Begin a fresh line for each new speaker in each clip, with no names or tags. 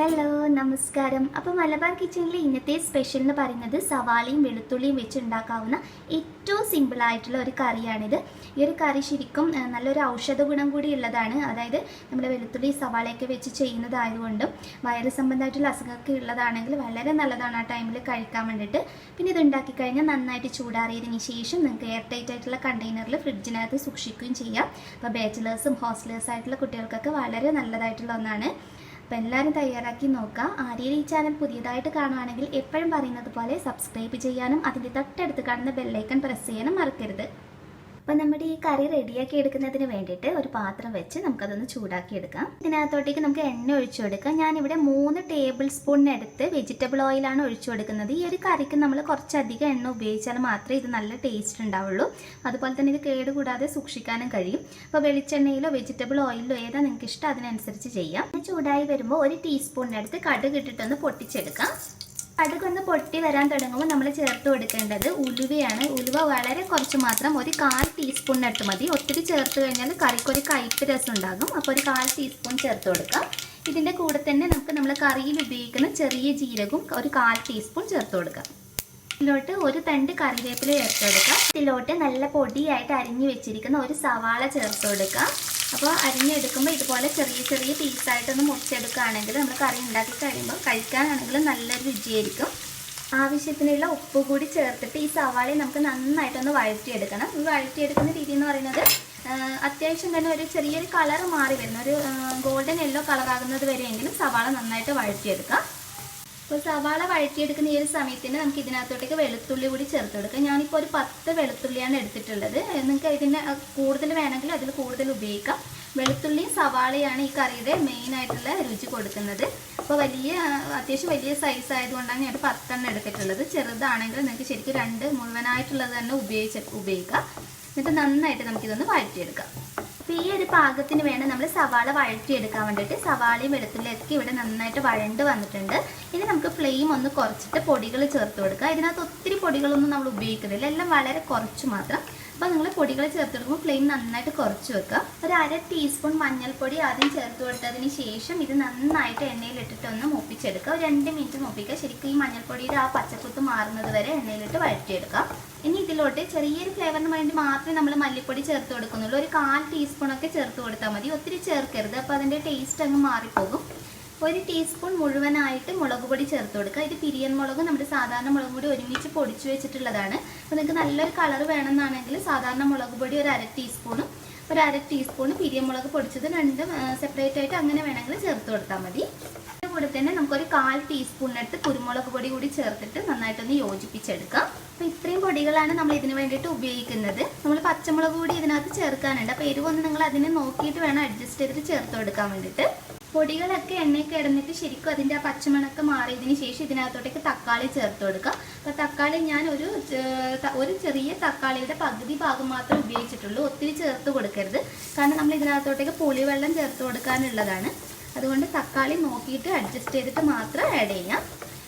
Hello നമസ്കാരം. അപ്പോൾ മലബാർ കിച്ചണിലെ ഇന്നത്തെ സ്പെഷ്യൽ എന്ന് പറയുന്നത് സവാളയും വെളുത്തുള്ളിയും വെച്ച് ഉണ്ടാക്കാവുന്ന ഏറ്റവും സിമ്പിളായിട്ടുള്ള ഒരു കറിയാണിത്. ഈ ഒരു കറി ശരിക്കും നല്ലൊരു ഔഷധ ഗുണം കൂടി ഉള്ളതാണ്. അതായത് നമ്മൾ വെളുത്തുള്ളി സവാളയൊക്കെ വെച്ച് ചെയ്യുന്നതായതുകൊണ്ടും വയറ് സംബന്ധമായിട്ടുള്ള അസുഖമൊക്കെ ഉള്ളതാണെങ്കിൽ വളരെ നല്ലതാണ് ആ ടൈമിൽ കഴിക്കാൻ വേണ്ടിയിട്ട്. പിന്നെ ഇത് ഉണ്ടാക്കി കഴിഞ്ഞാൽ നന്നായിട്ട് ചൂടാറിയതിന് ശേഷം നിങ്ങൾക്ക് എയർ ടൈറ്റ് ആയിട്ടുള്ള കണ്ടെയ്നറിൽ ഫ്രിഡ്ജിനകത്ത് സൂക്ഷിക്കുകയും ചെയ്യാം. അപ്പോൾ ബാച്ചിലേഴ്സും ഹോസ്റ്റലേഴ്സായിട്ടുള്ള കുട്ടികൾക്കൊക്കെ വളരെ നല്ലതായിട്ടുള്ള ഒന്നാണ്. അപ്പോൾ എല്ലാവരും തയ്യാറാക്കി നോക്കാം. ആരെയും ഈ ചാനൽ പുതിയതായിട്ട് കാണുകയാണെങ്കിൽ എപ്പോഴും പറയുന്നത് പോലെ സബ്സ്ക്രൈബ് ചെയ്യാനും അതിൻ്റെ തൊട്ടടുത്ത് കാണുന്ന ബെല്ലൈക്കൺ പ്രസ് ചെയ്യാനും മറക്കരുത്. അപ്പോൾ നമ്മുടെ ഈ കറി റെഡിയാക്കി എടുക്കുന്നതിന് വേണ്ടിയിട്ട് ഒരു പാത്രം വെച്ച് നമുക്കതൊന്ന് ചൂടാക്കി എടുക്കാം. ഇതിനകത്തോട്ടേക്ക് നമുക്ക് എണ്ണ ഒഴിച്ചു കൊടുക്കാം. ഞാനിവിടെ 3 ടേബിൾ സ്പൂണിനടുത്ത് വെജിറ്റബിൾ ഓയിലാണ് ഒഴിച്ചു കൊടുക്കുന്നത്. ഈ ഒരു കറിക്ക് നമ്മൾ കുറച്ചധികം എണ്ണ ഉപയോഗിച്ചാൽ മാത്രമേ ഇത് നല്ല ടേസ്റ്റ് ഉണ്ടാവുള്ളൂ. അതുപോലെ തന്നെ ഇത് കേടുകൂടാതെ സൂക്ഷിക്കാനും കഴിയും. അപ്പോൾ വെളിച്ചെണ്ണയിലോ വെജിറ്റബിൾ ഓയിലോ ഏതാ നിങ്ങൾക്ക് ഇഷ്ടം അതിനനുസരിച്ച് ചെയ്യാം. ചൂടായി വരുമ്പോൾ 1 ടീസ്പൂണിനടുത്ത് കടുക് ഇട്ടിട്ടൊന്ന് പൊട്ടിച്ചെടുക്കാം. കടുകൊന്ന് പൊട്ടി വരാൻ തുടങ്ങുമ്പോൾ നമ്മൾ ചേർത്ത് കൊടുക്കേണ്ടത് ഉലുവയാണ്. ഉലുവ വളരെ കുറച്ച് മാത്രം, 1/4 ടീസ്പൂണിനടുത്ത് മതി. ഒത്തിരി ചേർത്ത് കഴിഞ്ഞാൽ കറിക്കൊരു കയ്പ്പ് രസം ഉണ്ടാകും. അപ്പോൾ 1/4 ടീസ്പൂൺ ചേർത്ത് കൊടുക്കാം. ഇതിൻ്റെ കൂടെ തന്നെ നമ്മൾ കറിയിൽ ഉപയോഗിക്കുന്ന ചെറിയ ജീരകവും 1/4 ടീസ്പൂൺ ചേർത്ത് കൊടുക്കാം. ഇതിലോട്ട് 1 തണ്ട് കറിവേപ്പില ചേർത്ത് കൊടുക്കാം. ഇതിലോട്ട് നല്ല പൊടിയായിട്ട് അരിഞ്ഞു വെച്ചിരിക്കുന്ന 1 സവാള ചേർത്ത് കൊടുക്കാം. അപ്പോൾ അരിഞ്ഞെടുക്കുമ്പോൾ ഇതുപോലെ ചെറിയ ചെറിയ പീസായിട്ടൊന്ന് മുറിച്ചെടുക്കുകയാണെങ്കിൽ നമ്മൾ കറി ഉണ്ടാക്കി കഴിയുമ്പോൾ കഴിക്കാനാണെങ്കിൽ നല്ലൊരു രുചിയായിരിക്കും. ആവശ്യത്തിനുള്ള ഉപ്പ് കൂടി ചേർത്തിട്ട് ഈ സവാളയെ നമുക്ക് നന്നായിട്ടൊന്ന് വഴറ്റിയെടുക്കണം. ഈ വഴറ്റിയെടുക്കുന്ന രീതി എന്ന് പറയുന്നത് അത്യാവശ്യം തന്നെ ഒരു ചെറിയൊരു കളർ മാറി വരുന്ന ഒരു ഗോൾഡൻ യെല്ലോ കളറാകുന്നത് വരെയെങ്കിലും സവാള നന്നായിട്ട് വഴറ്റിയെടുക്കാം. അപ്പോൾ സവാള വഴറ്റിയെടുക്കുന്ന ഈ ഒരു സമയത്തിന് നമുക്ക് ഇതിനകത്തോട്ടേക്ക് വെളുത്തുള്ളി കൂടി ചേർത്ത് കൊടുക്കാം. ഞാനിപ്പോൾ ഒരു 10 വെളുത്തുള്ളിയാണ് എടുത്തിട്ടുള്ളത്. നിങ്ങൾക്ക് ഇതിന് കൂടുതൽ വേണമെങ്കിൽ അതിൽ കൂടുതൽ ഉപയോഗിക്കാം. വെളുത്തുള്ളിയും സവാളയാണ് ഈ കറിയുടെ മെയിനായിട്ടുള്ള രുചി കൊടുക്കുന്നത്. അപ്പോൾ അത്യാവശ്യം വലിയ സൈസ് ആയതുകൊണ്ടാണ് ഞാൻ 10 എണ്ണം എടുത്തിട്ടുള്ളത്. ചെറുതാണെങ്കിൽ നിങ്ങൾക്ക് ശരിക്കും 2 മുഴുവനായിട്ടുള്ളത് തന്നെ ഉപയോഗിക്കാം. എന്നിട്ട് നന്നായിട്ട് നമുക്കിതൊന്ന് വഴറ്റിയെടുക്കാം. അപ്പോൾ ഈ ഒരു പാകത്തിന് വേണം നമ്മൾ സവാള വഴറ്റിയെടുക്കാൻ വേണ്ടിയിട്ട്. സവാളയും വെളുത്തുള്ളിയൊക്കെ ഇവിടെ നന്നായിട്ട് വഴണ്ട് വന്നിട്ടുണ്ട്. ഇനി നമുക്ക് ഫ്ലെയിം ഒന്ന് കുറച്ചിട്ട് പൊടികൾ ചേർത്ത് കൊടുക്കുക. ഇതിനകത്ത് ഒത്തിരി പൊടികളൊന്നും നമ്മൾ ഉപയോഗിക്കുന്നില്ല, എല്ലാം വളരെ കുറച്ച് മാത്രം. അപ്പോൾ നിങ്ങൾ പൊടികൾ ചേർത്ത് കൊടുക്കുമ്പോൾ ഫ്ലെയിം നന്നായിട്ട് കുറച്ച് വെക്കുക. 1/2 ടീസ്പൂൺ മഞ്ഞൾപ്പൊടി ആദ്യം ചേർത്ത് കൊടുത്തതിന് ശേഷം ഇത് നന്നായിട്ട് എണ്ണയിലിട്ടിട്ടൊന്ന് മൂപ്പിച്ചെടുക്കുക. 2 മിനിറ്റ് മൂപ്പിക്കുക. ശരിക്കും ഈ മഞ്ഞൾപ്പൊടിയുടെ ആ പച്ചക്കുത്ത് മാറുന്നത് വരെ എണ്ണയിലിട്ട് വഴറ്റിയെടുക്കാം. ഇനി ഇതിലോട്ട് ചെറിയൊരു ഫ്ലേവറിന് വേണ്ടി മാത്രമേ നമ്മൾ മല്ലിപ്പൊടി ചേർത്ത് കൊടുക്കുന്നുള്ളൂ. 1/4 ടീസ്പൂണൊക്കെ ചേർത്ത് കൊടുത്താൽ മതി, ഒത്തിരി ചേർക്കരുത്. അപ്പോൾ അതിൻ്റെ ടേസ്റ്റ് അങ്ങ് മാറിപ്പോകും. 1 ടീസ്പൂൺ മുഴുവനായിട്ട് മുളക് പൊടി ചേർത്ത് കൊടുക്കുക. ഇത് പിരിയൻ മുളകും നമ്മുടെ സാധാരണ മുളക് പൊടി ഒരുമിച്ച് പൊടിച്ച് വെച്ചിട്ടുള്ളതാണ്. അപ്പോൾ നിങ്ങൾക്ക് നല്ലൊരു കളർ വേണമെന്നാണെങ്കിൽ സാധാരണ മുളക് പൊടി 1/2 ടീസ്പൂണും 1/2 ടീസ്പൂൺ പിരിയൻ മുളക് പൊടിച്ചത് രണ്ടും സെപ്പറേറ്റ് ആയിട്ട് അങ്ങനെ വേണമെങ്കിൽ ചേർത്ത് കൊടുത്താൽ മതി. ഇതിൻ്റെ കൂടെ തന്നെ നമുക്കൊരു 1/4 ടീസ്പൂണിനടുത്ത് കുരുമുളക് പൊടി കൂടി ചേർത്തിട്ട് നന്നായിട്ടൊന്ന് യോജിപ്പിച്ചെടുക്കാം. അപ്പോൾ ഇത്രയും പൊടികളാണ് നമ്മൾ ഇതിന് വേണ്ടിയിട്ട് ഉപയോഗിക്കുന്നത്. നമ്മൾ പച്ചമുളക് കൂടി ഇതിനകത്ത് ചേർക്കാനുണ്ട്. അപ്പോൾ എരിവൊന്ന് നിങ്ങൾ അതിനെ നോക്കിയിട്ട് വേണം അഡ്ജസ്റ്റ് ചെയ്തിട്ട് ചേർത്ത് കൊടുക്കാൻ വേണ്ടിയിട്ട്. പൊടികളൊക്കെ എണ്ണയൊക്കെ ഇടന്നിട്ട് ശരിക്കും അതിൻ്റെ ആ പച്ചമണക്ക് മാറിയതിന് ശേഷം ഇതിനകത്തോട്ടേക്ക് തക്കാളി ചേർത്ത് കൊടുക്കുക. അപ്പോൾ തക്കാളി ഞാൻ ഒരു ചെറിയ തക്കാളിയുടെ പകുതി ഭാഗം മാത്രമേ ഉപയോഗിച്ചിട്ടുള്ളൂ. ഒത്തിരി ചേർത്ത് കൊടുക്കരുത്, കാരണം നമ്മൾ ഇതിനകത്തോട്ടേക്ക് പുളിവെള്ളം ചേർത്ത് കൊടുക്കാനുള്ളതാണ്. അതുകൊണ്ട് തക്കാളി നോക്കിയിട്ട് അഡ്ജസ്റ്റ് ചെയ്തിട്ട് മാത്രം ആഡ് ചെയ്യാം.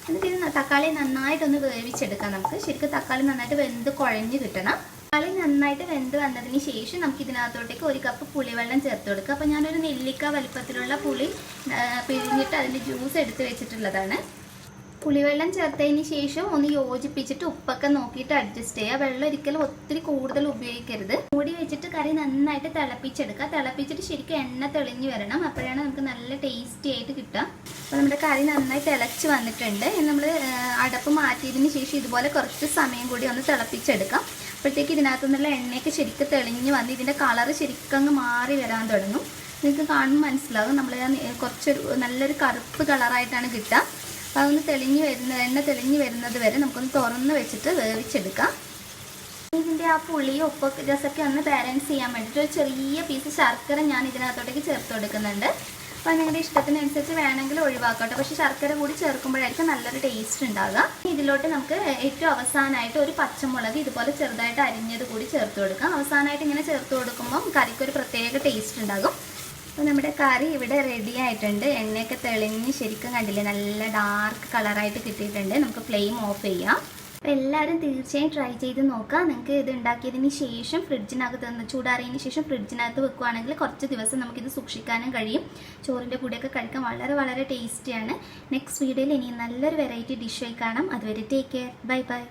എന്നിട്ട് ഇത് തക്കാളി നന്നായിട്ടൊന്ന് വേവിച്ചെടുക്കാം. നമുക്ക് ശരിക്കും തക്കാളി നന്നായിട്ട് വെന്ത് കുഴഞ്ഞ് കിട്ടണം. തക്കാളി നന്നായിട്ട് വെന്ത് വന്നതിന് ശേഷം നമുക്ക് ഇതിനകത്തോട്ടേക്ക് 1 കപ്പ് പുളിവെള്ളം ചേർത്ത് കൊടുക്കുക. അപ്പോൾ ഞാനൊരു നെല്ലിക്ക വലിപ്പത്തിലുള്ള പുളി പിഴിഞ്ഞിട്ട് അതിൻ്റെ ജ്യൂസ് എടുത്ത് വെച്ചിട്ടുള്ളതാണ്. പുളിവെള്ളം ചേർത്തതിന് ശേഷം ഒന്ന് യോജിപ്പിച്ചിട്ട് ഉപ്പൊക്കെ നോക്കിയിട്ട് അഡ്ജസ്റ്റ് ചെയ്യുക. വെള്ളം ഒരിക്കലും ഒത്തിരി കൂടുതൽ ഉപയോഗിക്കരുത്. മൂടി വെച്ചിട്ട് കറി നന്നായിട്ട് തിളപ്പിച്ചെടുക്കുക. തിളപ്പിച്ചിട്ട് ശരിക്കും എണ്ണ തെളിഞ്ഞ് വരണം. അപ്പോഴാണ് നമുക്ക് നല്ല ടേസ്റ്റി ആയിട്ട് കിട്ടുക. അപ്പോൾ നമ്മുടെ കറി നന്നായി തിളച്ച് വന്നിട്ടുണ്ട്. നമ്മൾ അടപ്പ് മാറ്റിയതിന് ശേഷം ഇതുപോലെ കുറച്ച് സമയം കൂടി ഒന്ന് തിളപ്പിച്ചെടുക്കാം. അപ്പോഴത്തേക്ക് ഇതിനകത്തു നിന്നുള്ള എണ്ണയൊക്കെ ശരിക്കും തെളിഞ്ഞ് വന്ന് ഇതിൻ്റെ കളറ് ശരിക്കും അങ്ങ് മാറി വരാൻ തുടങ്ങും. നിങ്ങൾക്ക് കാണുമ്പോൾ മനസ്സിലാകും. നമ്മൾ നല്ലൊരു കറുപ്പ് കളറായിട്ടാണ് കിട്ടുക. അപ്പോൾ അതൊന്ന് എണ്ണ തെളിഞ്ഞ് വരുന്നത് വരെ നമുക്കൊന്ന് തുറന്ന് വെച്ചിട്ട് വേവിച്ചെടുക്കാം. ഇതിൻ്റെ ആ പുളിയും ഉപ്പൊക്കെ രസമൊക്കെ ഒന്ന് ബാലൻസ് ചെയ്യാൻ വേണ്ടിയിട്ട് ഒരു ചെറിയ പീസ് ശർക്കര ഞാൻ ഇതിനകത്തോട്ടേക്ക് ചേർത്ത് കൊടുക്കുന്നുണ്ട്. അപ്പോൾ നിങ്ങളുടെ ഇഷ്ടത്തിനനുസരിച്ച് വേണമെങ്കിൽ ഒഴിവാക്കട്ടെ, പക്ഷേ ശർക്കര കൂടി ചേർക്കുമ്പോഴായിരിക്കും നല്ലൊരു ടേസ്റ്റ് ഉണ്ടാകുക. ഇതിലോട്ട് നമുക്ക് ഏറ്റവും അവസാനമായിട്ട് ഒരു പച്ചമുളക് ഇതുപോലെ ചെറുതായിട്ട് അരിഞ്ഞത് കൂടി ചേർത്ത് കൊടുക്കാം. അവസാനമായിട്ട് ഇങ്ങനെ ചേർത്ത് കൊടുക്കുമ്പം കറിക്കൊരു പ്രത്യേക ടേസ്റ്റ് ഉണ്ടാകും. അപ്പോൾ നമ്മുടെ കറി ഇവിടെ റെഡി ആയിട്ടുണ്ട്. എണ്ണയൊക്കെ തെളിഞ്ഞ് ശരിക്കും കണ്ടില്ലേ, നല്ല ഡാർക്ക് കളറായിട്ട് കിട്ടിയിട്ടുണ്ട്. നമുക്ക് ഫ്ലെയിം ഓഫ് ചെയ്യാം. അപ്പോൾ എല്ലാവരും തീർച്ചയായും ട്രൈ ചെയ്ത് നോക്കുക. നിങ്ങൾക്ക് ഇത് ഉണ്ടാക്കിയതിന് ശേഷം ഫ്രിഡ്ജിനകത്ത് ചൂടാറിയതിന് ശേഷം ഫ്രിഡ്ജിനകത്ത് വെക്കുകയാണെങ്കിൽ കുറച്ച് ദിവസം നമുക്കിത് സൂക്ഷിക്കാനും കഴിയും. ചോറിൻ്റെ കൂടെയൊക്കെ കഴിക്കാൻ വളരെ വളരെ ടേസ്റ്റിയാണ്. നെക്സ്റ്റ് വീഡിയോയിൽ ഇനി നല്ലൊരു വെറൈറ്റി ഡിഷായി കാണാം. അതുവരെ ടേക്ക് കെയർ. Bye bye.